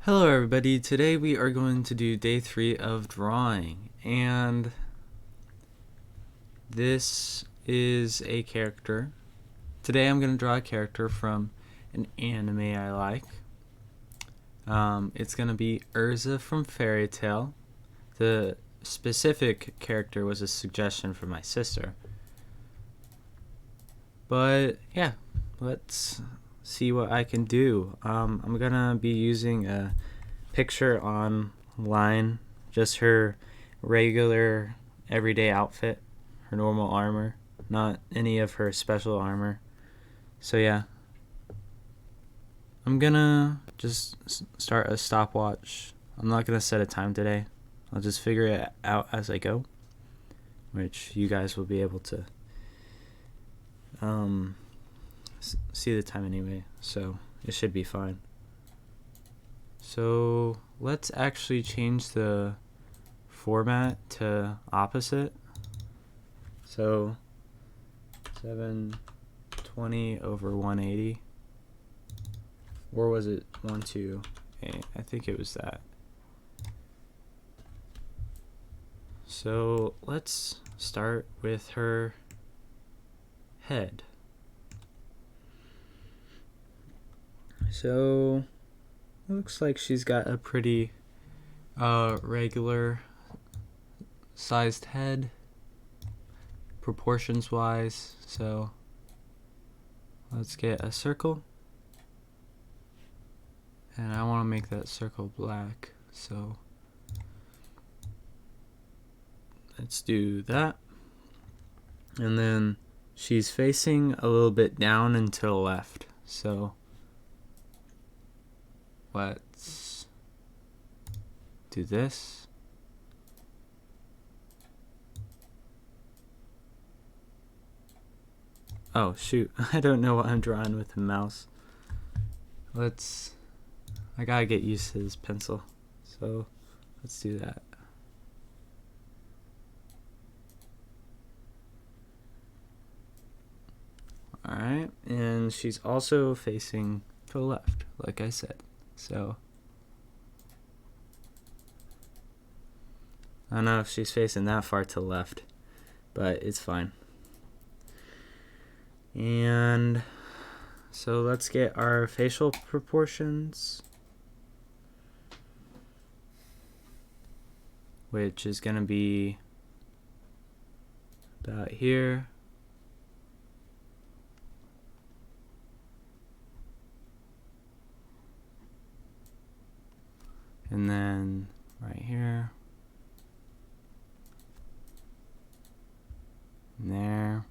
Hello everybody, today we are going to do day 3 of drawing, and this is a character. Today I'm going to draw a character from an anime I like. It's going to be Erza from Fairytail. The specific character was a suggestion from my sister. But yeah, let's see what I can do. I'm going to be using a picture online, just her regular everyday outfit, her normal armor, not any of her special armor. So yeah, I'm gonna just start a stopwatch. I'm not gonna set a time today. I'll just figure it out as I go, which you guys will be able to see the time anyway, so it should be fine. So let's actually change the format to opposite. So 720 over 180, or was it 128? I think it was that. So let's start with her head. So it looks like she's got a pretty regular sized head, proportions wise. So let's get a circle, and I want to make that circle black, so let's do that. And then she's facing a little bit down and to the left, so let's do this. Oh shoot, I don't know what I'm drawing with the mouse. I gotta get used to this pencil, so let's do that. Alright, and she's also facing to the left, like I said. So I don't know if she's facing that far to the left, but it's fine. And so let's get our facial proportions, which is going to be about here. And then right here. And there.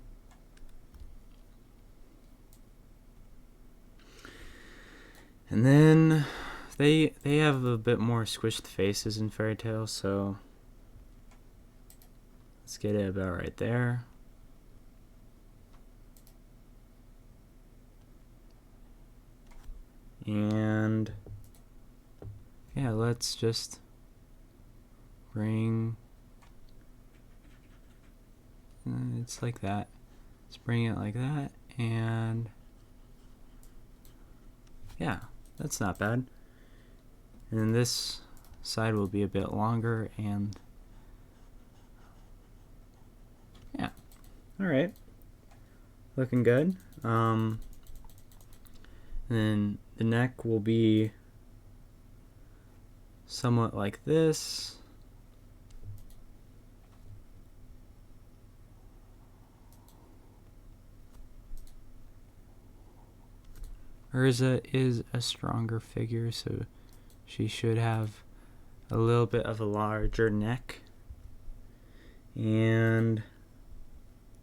And then they have a bit more squished faces in Fairytail, so let's get it about right there. And yeah, let's just bring, it's like that. Let's bring it like that, and yeah, that's not bad. And this side will be a bit longer, and yeah, all right, looking good. And then the neck will be somewhat like this. Erza is a stronger figure, so she should have a little bit of a larger neck. And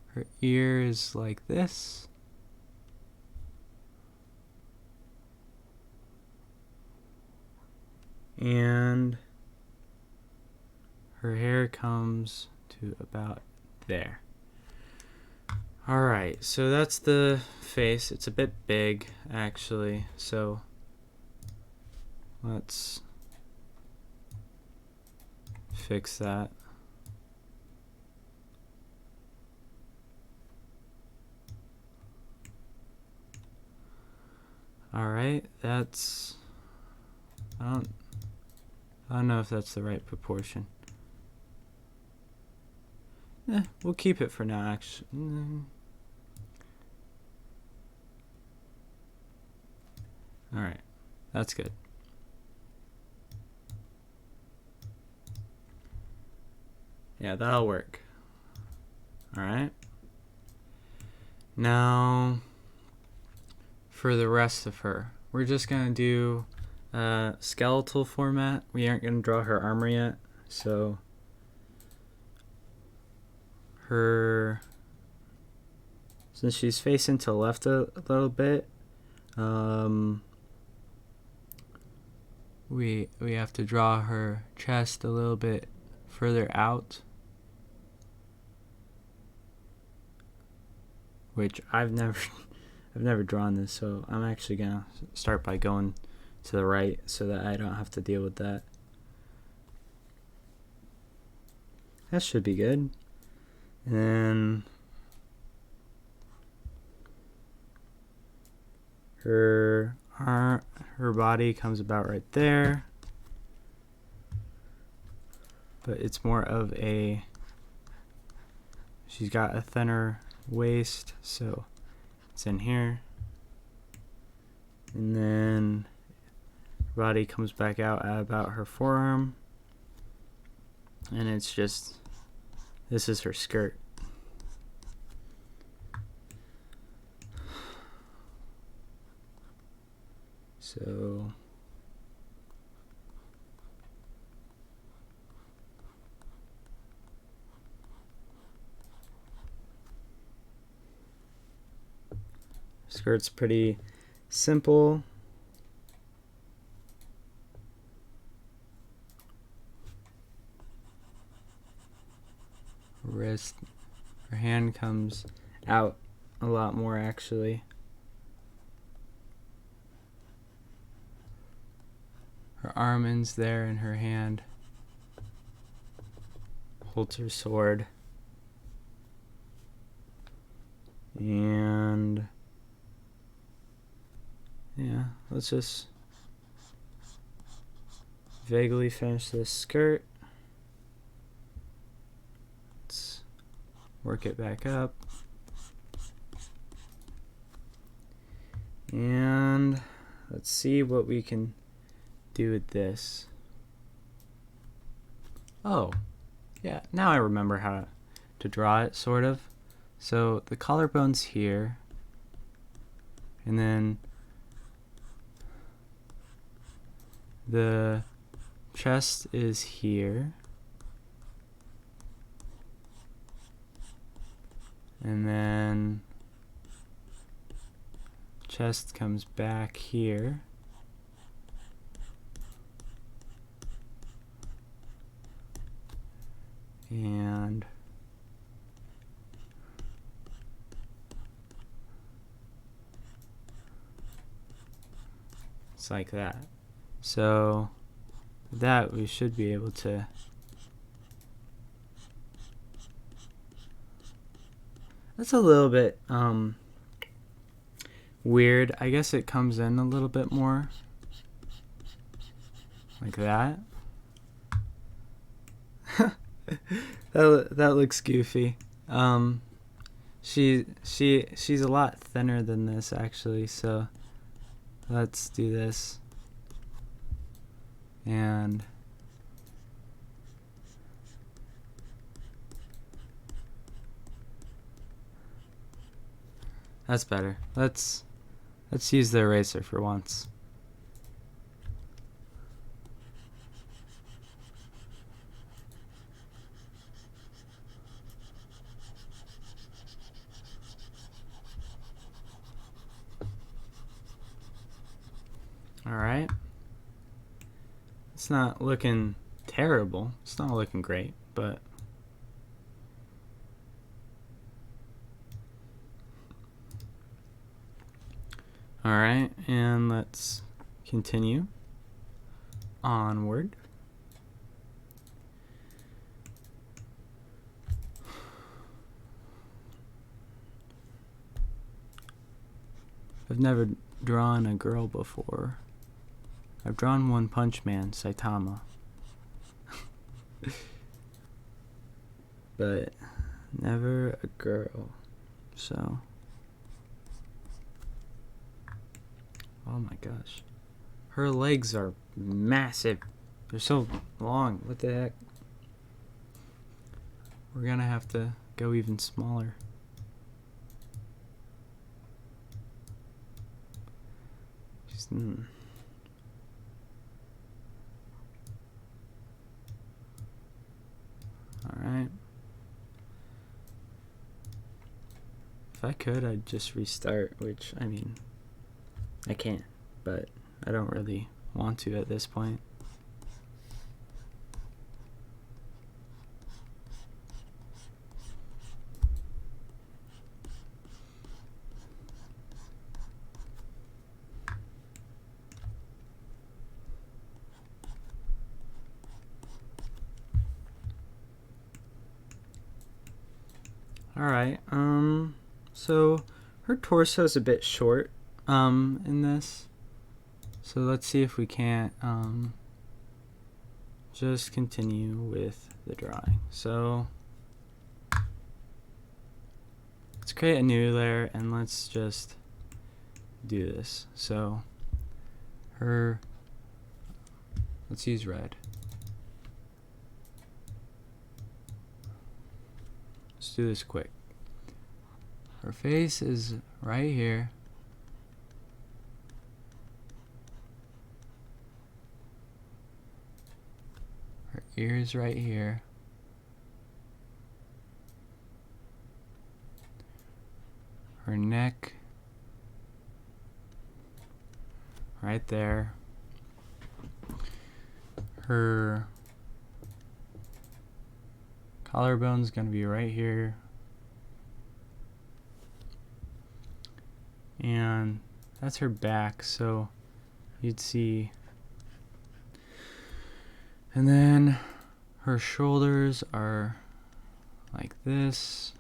her ear is like this. And her hair comes to about there. Alright, so that's the face. It's a bit big, actually, so let's fix that. Alright, that's, I don't I don't know if that's the right proportion. We'll keep it for now, actually. Alright, that's good. Yeah, that'll work. Alright. Now, for the rest of her, we're just going to do skeletal format. We aren't going to draw her armor yet, so since she's facing to the left a little bit, we have to draw her chest a little bit further out, which I've never drawn this, so I'm actually gonna start by going to the right so that I don't have to deal with that. That should be good. And then her body comes about right there, but it's more of a, she's got a thinner waist, so it's in here. And then her body comes back out at about her forearm, and it's just, this is her skirt. So skirt's pretty simple. Wrist, her hand comes out a lot more actually. Her arm ends there, and her hand holds her sword. And yeah, let's just vaguely finish this skirt. Let's work it back up. And let's see what we can do with this. Oh, yeah, now I remember how to draw it, sort of. So the collarbone's here, and then the chest is here, and then chest comes back here. And it's like that. So that we should be able to that's a little bit weird. I guess it comes in a little bit more like that. That looks goofy. She's a lot thinner than this actually, so let's do this. And that's better. Let's use the eraser for once. Alright. It's not looking terrible. It's not looking great, but alright, and let's continue onward. I've never drawn a girl before. I've drawn One Punch Man, Saitama, But never a girl. So, oh my gosh. Her legs are massive. They're so long. What the heck? We're gonna have to go even smaller. Alright. If I could, I'd just restart, which, I mean, I can't, but I don't really want to at this point. Alright, so her torso is a bit short, in this. So let's see if we can't, just continue with the drawing. So let's create a new layer and let's just do this. So let's use red. Let's do this quick. Her face is right here. Her ears right here. Her neck right there. Her collarbone's gonna be right here. And that's her back, so you'd see. And then her shoulders are like this.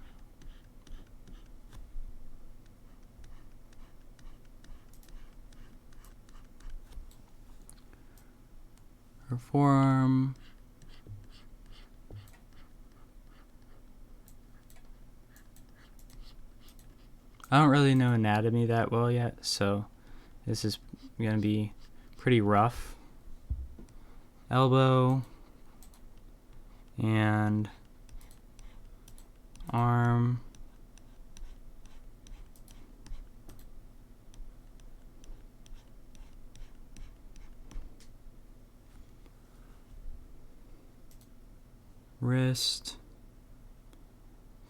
Her forearm. I don't really know anatomy that well yet, so this is gonna be pretty rough. Elbow and arm. Wrist,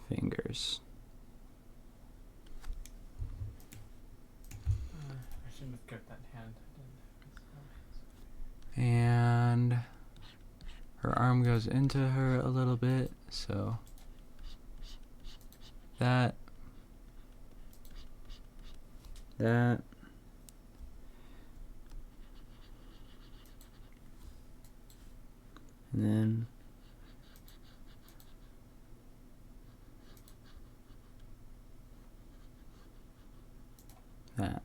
fingers. I shouldn't have kept that hand. And her arm goes into her a little bit, so that, and then that.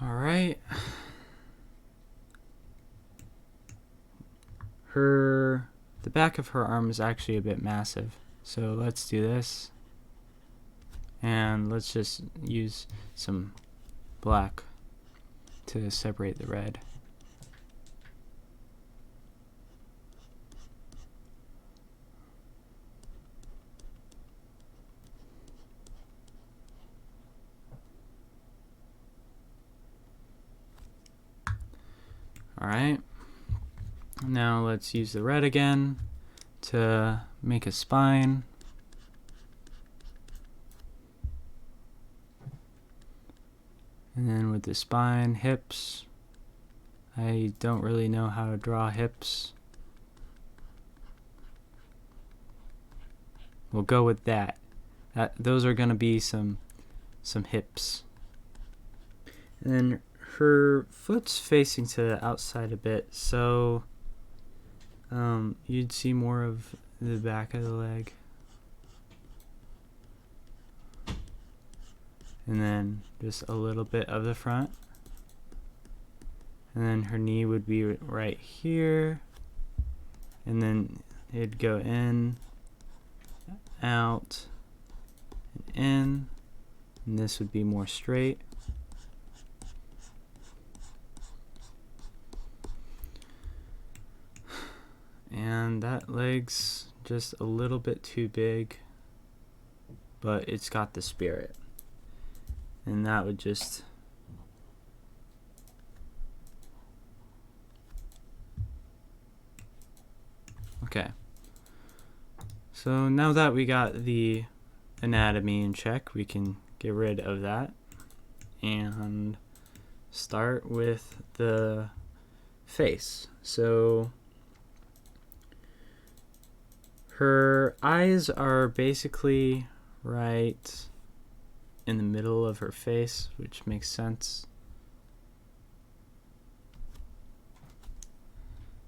All right. The back of her arm is actually a bit massive. So let's do this. And let's just use some black to separate the red. Alright, now let's use the red again to make a spine. And then with the spine, hips. I don't really know how to draw hips. We'll go with that. Those are gonna be some hips. And then her foot's facing to the outside a bit, so you'd see more of the back of the leg. and then just a little bit of the front. And then her knee would be right here, and then it'd go in, out, and in, and this would be more straight. And that leg's just a little bit too big, but it's got the spirit. And that would just okay. So now that we got the anatomy in check, we can get rid of that and start with the face. So her eyes are basically right in the middle of her face, which makes sense.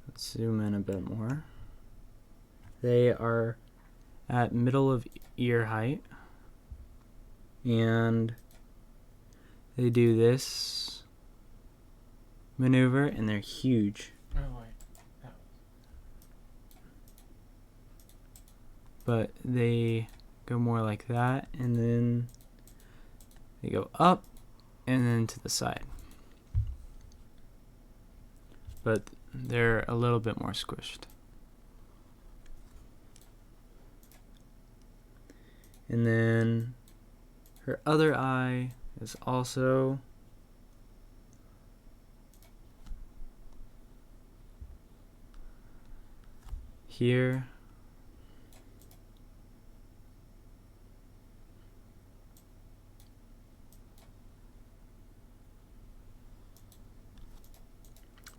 Let's zoom in a bit more. They are at middle of ear height, and they do this maneuver, and they're huge. Oh, wait. That But they go more like that, and then they go up and then to the side. But they're a little bit more squished. And then her other eye is also here.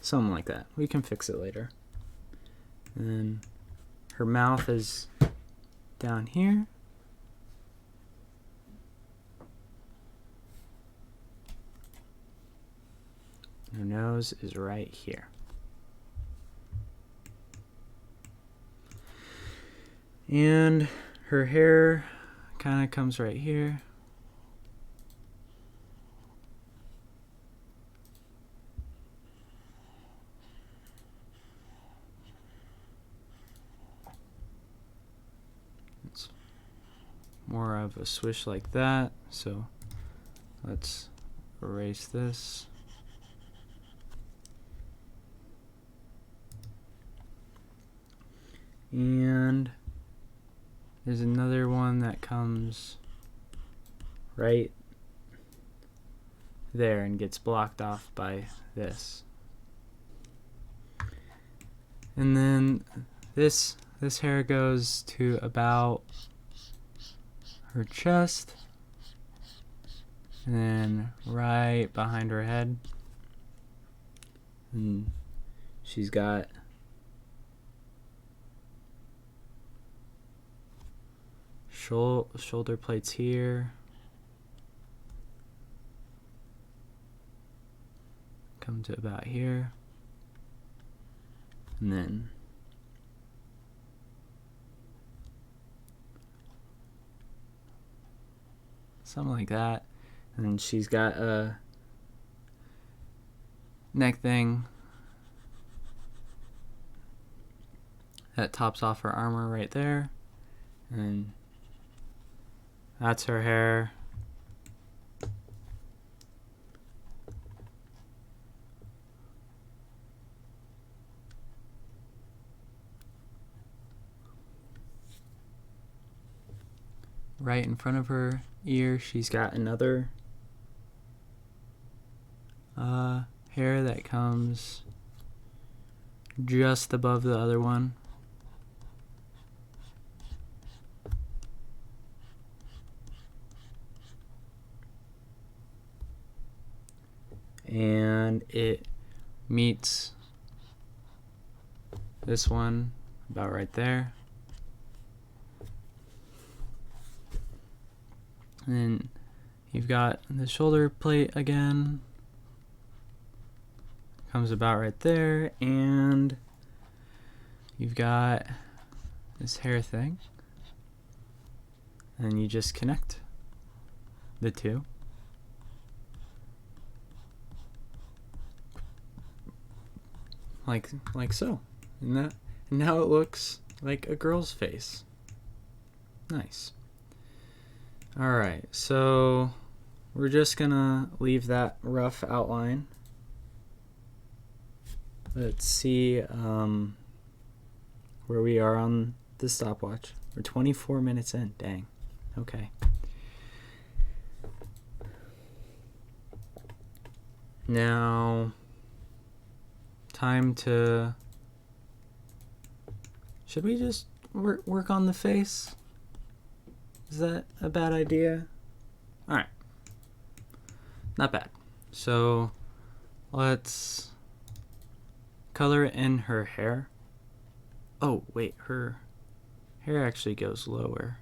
Something like that. We can fix it later. And then her mouth is down here. Her nose is right here. And her hair kind of comes right here. It's more of a swish like that. So let's erase this. And there's another one that comes right there and gets blocked off by this. And then this hair goes to about her chest, and then right behind her head. And she's got shoulder plates here. Come to about here. And then something like that. And then she's got a neck thing that tops off her armor right there. And that's her hair. Right in front of her ear, she's got another hair that comes just above the other one. And it meets this one about right there. And then you've got the shoulder plate again. Comes about right there. And you've got this hair thing. And you just connect the two. like so. And now it looks like a girl's face. Nice. Alright, so we're just gonna leave that rough outline. Let's see where we are on the stopwatch. We're 24 minutes in. Dang. Okay. Now, time to... Should we just work on the face? Is that a bad idea? Alright. Not bad. So, let's color in her hair. Oh, wait, her hair actually goes lower.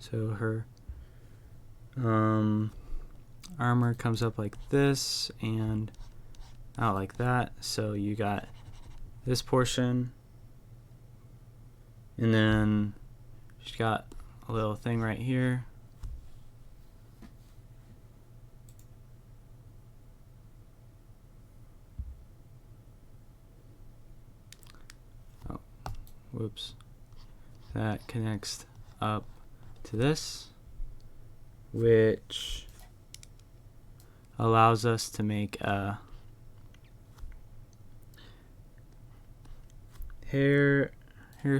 So her armor comes up like this and out like that. So you got this portion, and then she's got a little thing right here. Oh, whoops. That connects up to this, which allows us to make a hair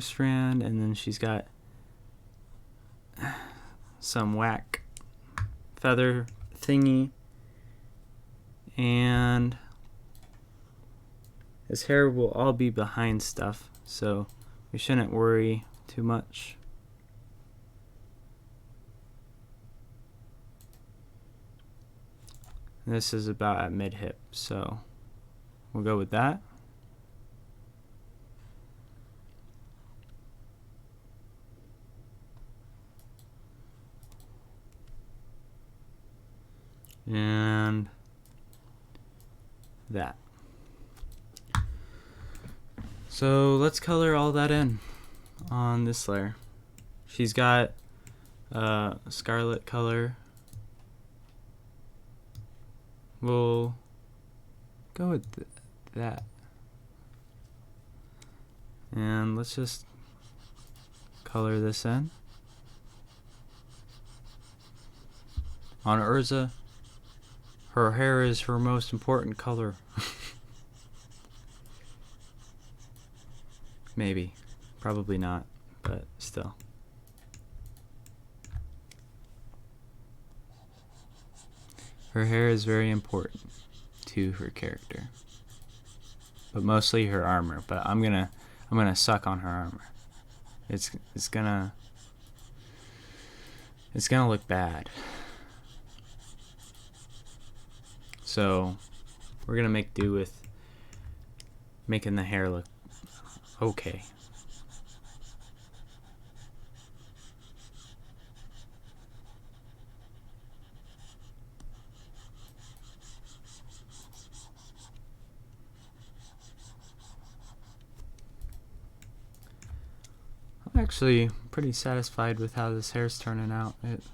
strand, and then she's got some whack feather thingy, and his hair will all be behind stuff, so we shouldn't worry too much. This is about at mid-hip, so we'll go with that. And that. So let's color all that in on this layer. She's got a scarlet color. We'll go with that. And let's just color this in. On Erza, her hair is her most important color. Maybe. Probably not, but still. Her hair is very important to her character, but mostly her armor. But I'm gonna suck on her armor. It's gonna look bad. So we're gonna make do with making the hair look okay. I'm actually pretty satisfied with how this hair's turning out. It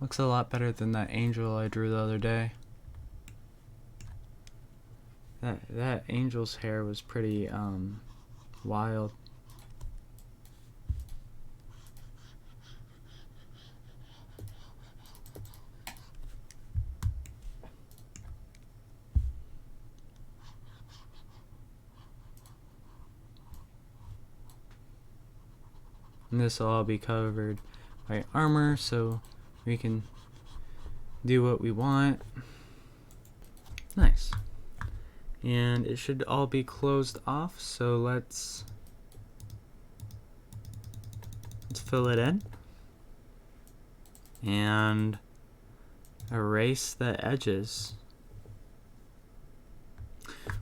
looks a lot better than that angel I drew the other day. That angel's hair was pretty wild. And this will all be covered by armor, so we can do what we want. Nice. And it should all be closed off, so let's fill it in and erase the edges.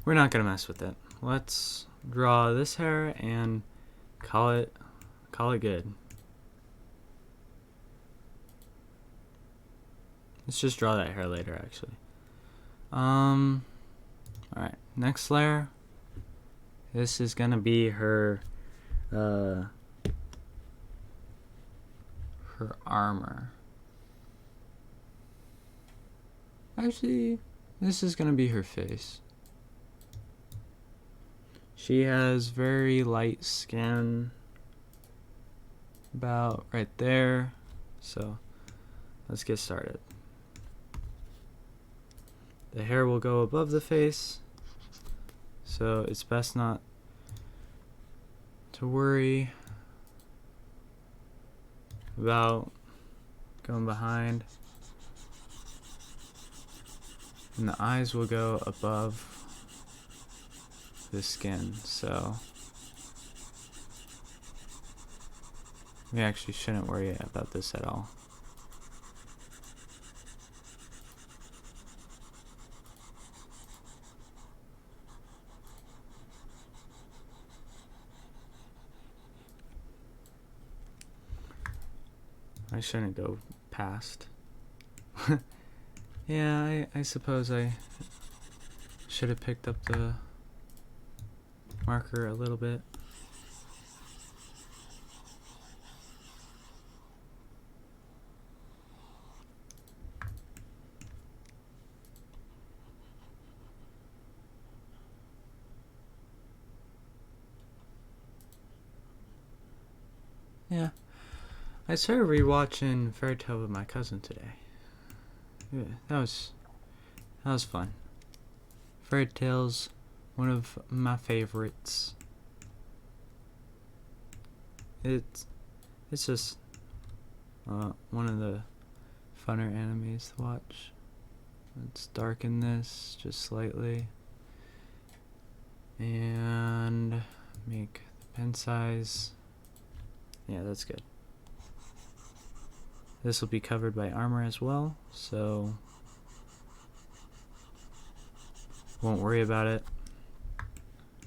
We're not gonna mess with it. Let's draw this hair and call it good. Let's just draw that hair later, actually. Alright, next layer. This is gonna be her armor. Actually, this is gonna be her face. She has very light skin, about right there. So let's get started. The hair will go above the face, so it's best not to worry about going behind. And the eyes will go above the skin, so we actually shouldn't worry about this at all. I shouldn't go past. Yeah, I suppose I should have picked up the marker a little bit. Yeah. I started rewatching Fairytail with my cousin today. Yeah, that was fun. Fairytale's one of my favorites. It's just one of the funner animes to watch. Let's darken this just slightly and make the pen size. Yeah, that's good. This will be covered by armor as well, so won't worry about it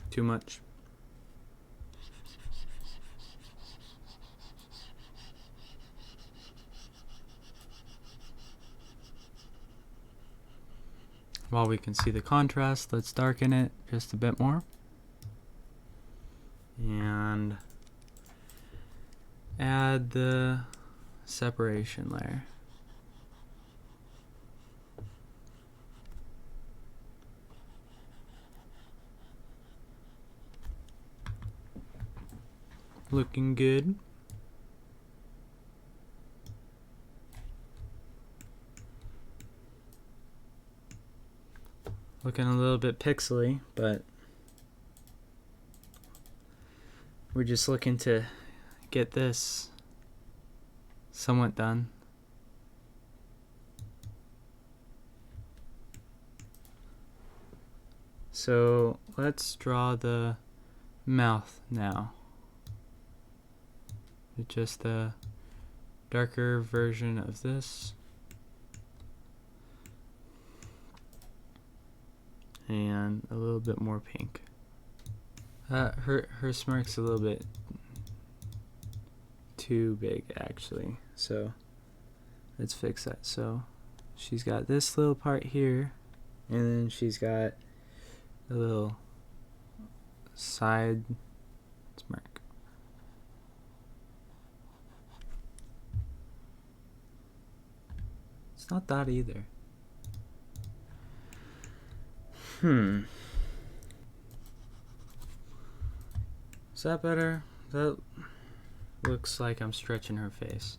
too much. While we can see the contrast, let's darken it just a bit more. And add the separation layer. Looking good. Looking a little bit pixely, but we're just looking to get this somewhat done. So let's draw the mouth now. It's just a darker version of this. And a little bit more pink. Her smirk's a little bit too big actually, so let's fix that. So she's got this little part here, and then she's got a little side smirk. It's not that either. Is that better? That looks like I'm stretching her face.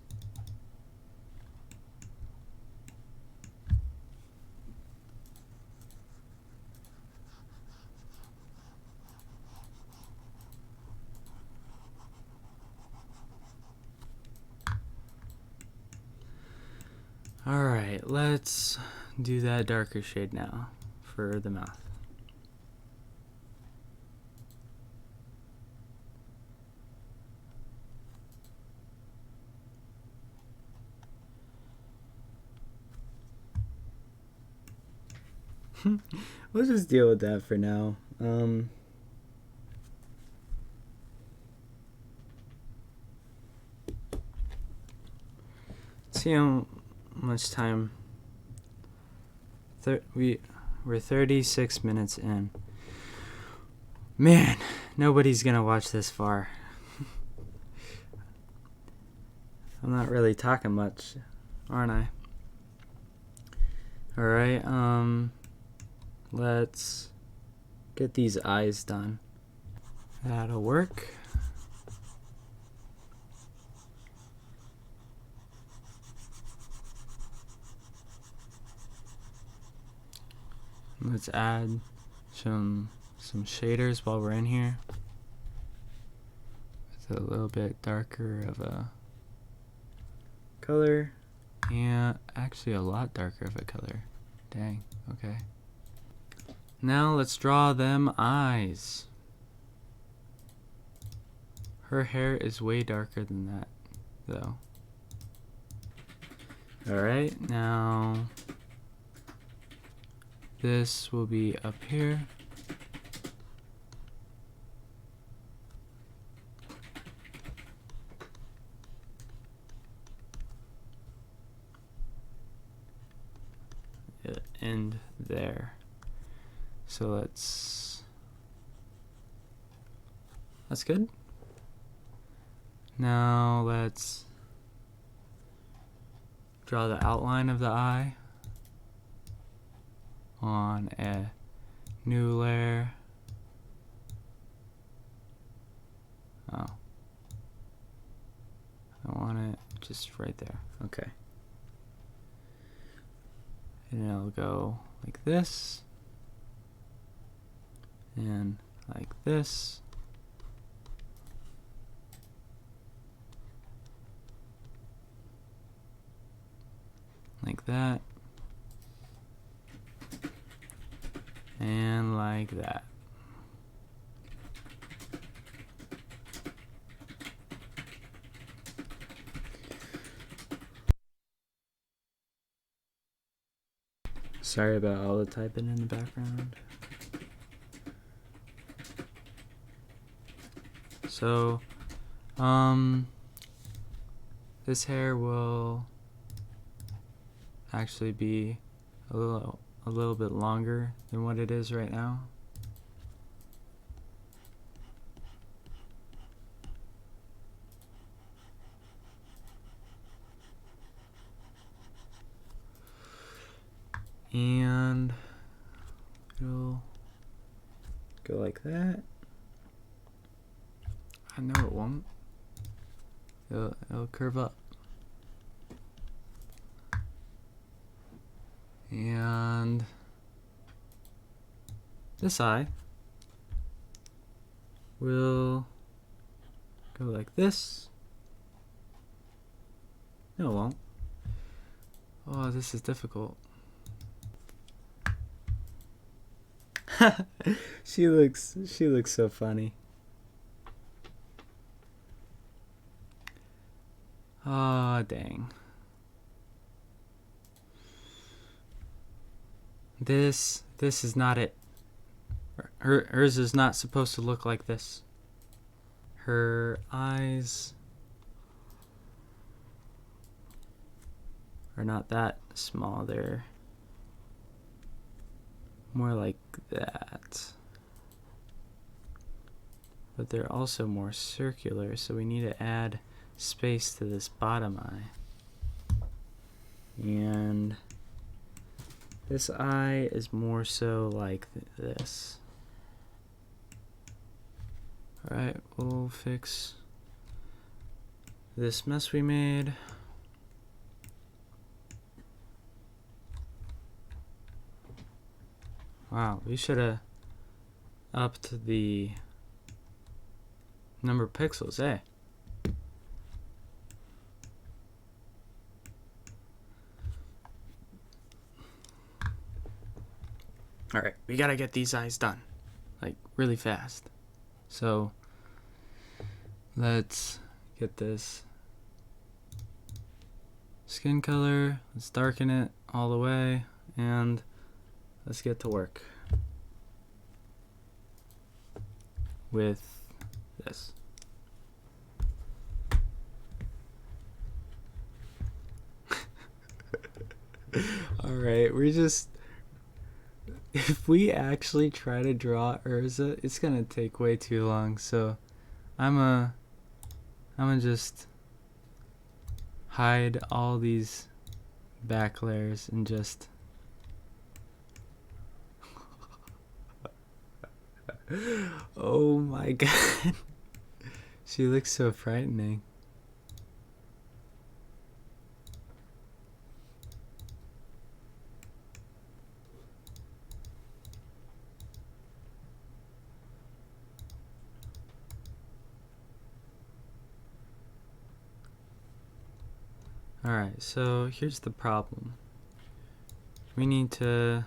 Alright, let's do that darker shade now for the mouth. We'll just deal with that for now. See how much time. We're 36 minutes in. Man, nobody's gonna watch this far. I'm not really talking much, aren't I? Alright, let's get these eyes done. That'll work. Let's add some shaders while we're in here. It's a little bit darker of a color, and actually a lot darker of a color. Dang, okay. Now let's draw them eyes. Her hair is way darker than that, though. Alright, now this will be up here. It'll end there. So that's good. Now let's draw the outline of the eye on a new layer. Oh, I want it just right there. Okay. And it'll go like this, and like this. Like that. And like that. Sorry about all the typing in the background. So, this hair will actually be a little bit longer than what it is right now. And it'll go like that. I know it won't. It'll curve up. And this eye will go like this. No, it won't. Oh, this is difficult. She looks so funny. Ah, dang. This is not it. Hers is not supposed to look like this. Her eyes are not that small. They're more like that. But they're also more circular, so we need to add space to this bottom eye. And this eye is more so like this. Alright, we'll fix this mess we made. Wow, we should have upped the number of pixels, eh? Alright, we gotta get these eyes done. Like, really fast. So, let's get this skin color, let's darken it all the way, and let's get to work with this. Alright, if we actually try to draw Erza, it's gonna take way too long, so I'm gonna just hide all these back layers and just Oh my god. She looks so frightening. Alright, so here's the problem. We need to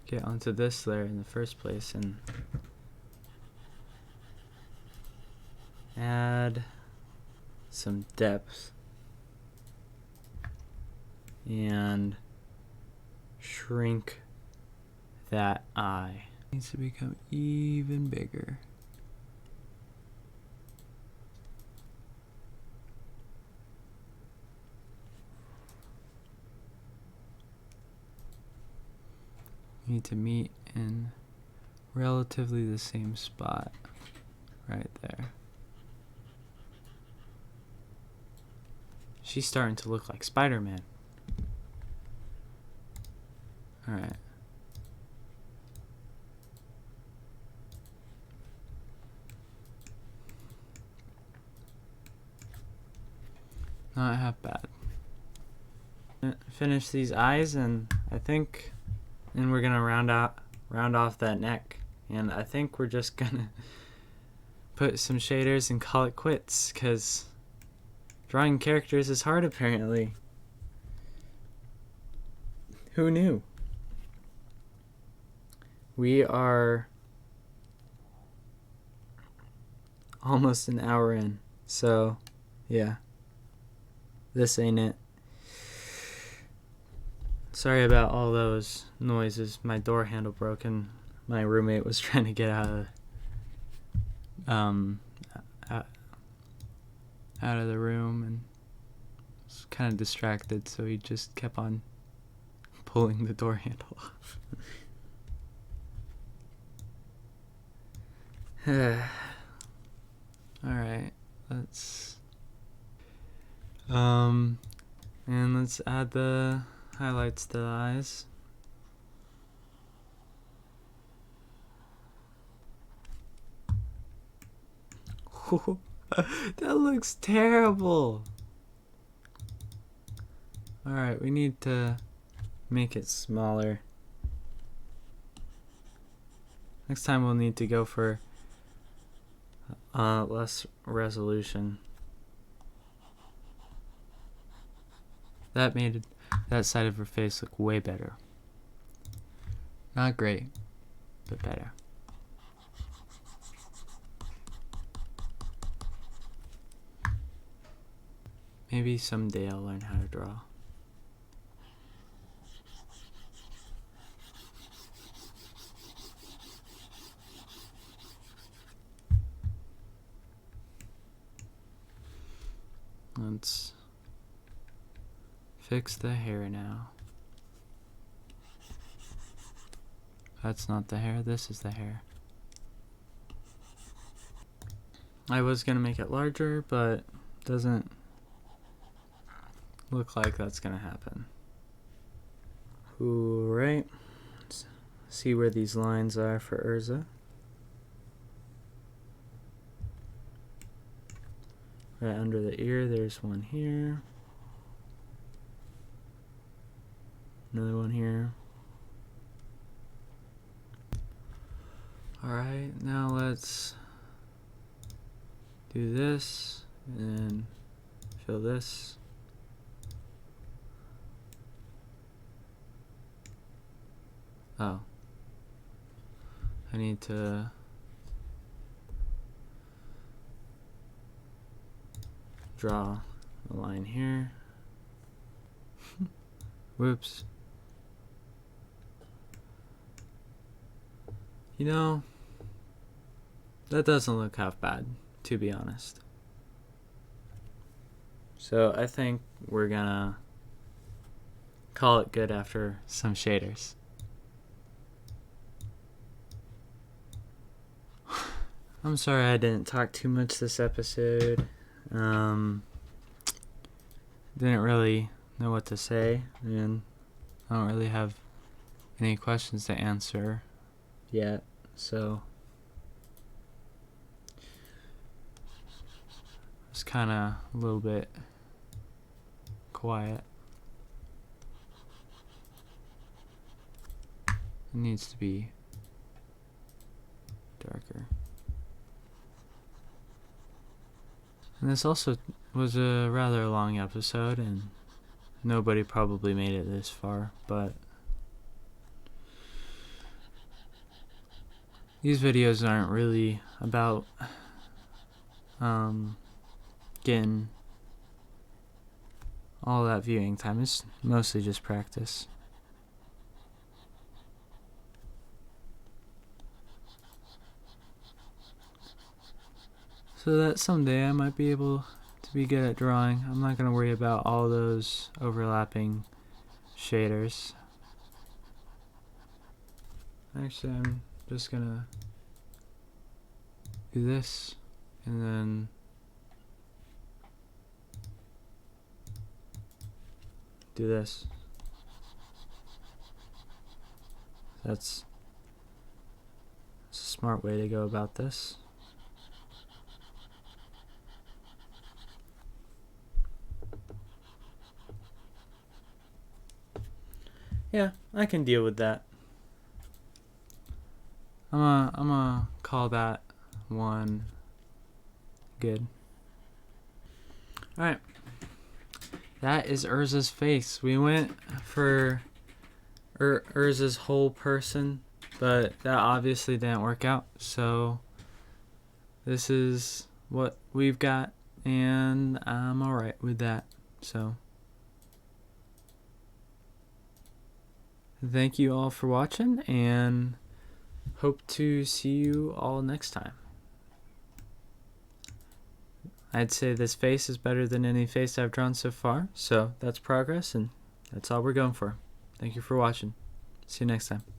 get onto this layer in the first place and add some depth and shrink that eye. It needs to become even bigger. You need to meet in relatively the same spot right there. She's starting to look like Spider-Man. Alright. Not half bad. Finish these eyes and we're gonna round off that neck. And I think we're just gonna put some shaders and call it quits, cause drawing characters is hard apparently. Who knew? We are almost an hour in, so yeah. This ain't it. Sorry about all those noises. My door handle broke and my roommate was trying to get out of the room and was kind of distracted, so he just kept on pulling the door handle off. Alright, let's and let's add the highlights to the eyes. That looks terrible. Alright, we need to make it smaller. Next time we'll need to go for less resolution. That made that side of her face look way better. Not great, but better. Maybe someday I'll learn how to draw. Let's fix the hair now. That's not the hair, this is the hair. I was gonna make it larger, but doesn't look like that's gonna happen. Alright, let's see where these lines are for Erza. Right under the ear, there's one here. Another one here. Alright, now let's do this and fill this. Oh. I need to draw a line here. Whoops. You know, that doesn't look half bad, to be honest. So I think we're gonna call it good after some shaders. I'm sorry I didn't talk too much this episode. Didn't really know what to say, and I don't really have any questions to answer yet, so it's kind of a little bit quiet. It needs to be darker. And this also was a rather long episode, and nobody probably made it this far, but these videos aren't really about getting all that viewing time. It's mostly just practice. So that someday I might be able to be good at drawing. I'm not going to worry about all those overlapping shaders. Actually, I'm just going to do this and then do this. That's a smart way to go about this. Yeah, I can deal with that. I'm gonna call that one good. Alright. That is Erza's face. We went for Erza's whole person, but that obviously didn't work out. So this is what we've got, and I'm alright with that. So thank you all for watching, and hope to see you all next time. I'd say this face is better than any face I've drawn so far, so that's progress, and that's all we're going for. Thank you for watching. See you next time.